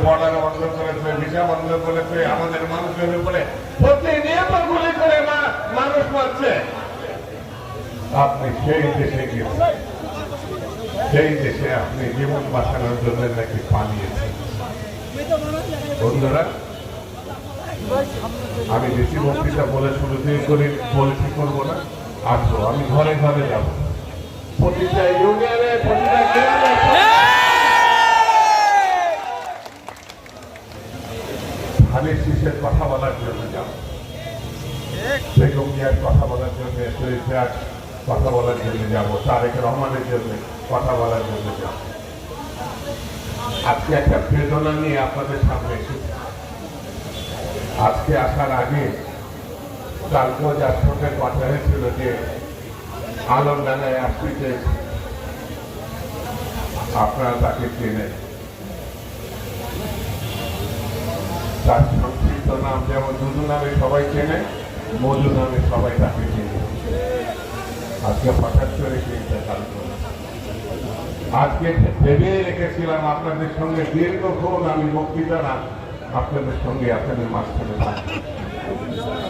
Border বন্ধ করেছে, visa বন্ধ করেছে, আমাদের মানুষের উপরে প্রতিনিয়ত গুলি করে মানুষ মারছে। আপনি সেই দেশে গিয়েছেন, সেই দেশে আপনি জীবন বাঁচানোর জন্য নাকি পালিয়েছেন। বন্ধুরা, আমি বেশি বক্তৃতা বলে শুরুতেই বলেছি করবো না, আসবো, আমি ঘরে ঘরে যাব, প্রতিটা ইউনিয়নে, প্রতিটা গ্রামে ধানের শীষের কথা বলার জন্য যাব, বেগম জিয়ার কথা বলার জন্য, শহীদ জিয়ার কথা বলার জন্য যাব, তারেক রহমানের জন্য কথা বলার জন্য যাব। আজকে একটা বেদনা নিয়ে আপনাদের সামনে এসেছি। আজকে আসার আগে কালকেও যার সঙ্গে কথা হয়েছিল যে আলমডাঙ্গায় আসতে, আপনারা তাকে চেনেন, তার সংক্ষিপ্ত নাম যেমন দুদু নামে সবাই চেনে, মধু নামে সবাই তাকে চেনে। আজকে হঠাৎ করে ইন্তেকাল করে। আজকে ভেবে রেখেছিলাম আপনাদের সঙ্গে দীর্ঘক্ষণ আমি বক্তৃতা না আপনাদের সঙ্গে আপনাদের মাঝখানে থাকি,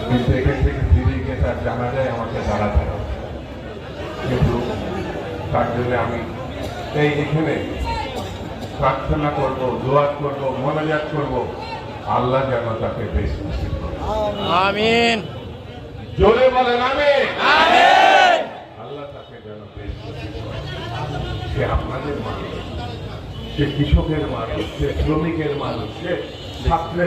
কিন্তু এখান থেকে ফিরে গিয়ে তার জানা যায় আমাকে দাঁড়াতে হবে। কিন্তু তার জন্য আমি এখানে প্রার্থনা করব, দোয়া করব, মোনাজাত করব, আল্লাহ যেন তাকে বেশ খুশি করে। আমিন। জোরে বলেন আমিন। আমিন। আল্লাহ তাকে যেন বেশ খুশি করে। সে আপনাদের মানুষ, সে কৃষকের মানুষ, সে শ্রমিকের মানুষ, সে ছাত্রের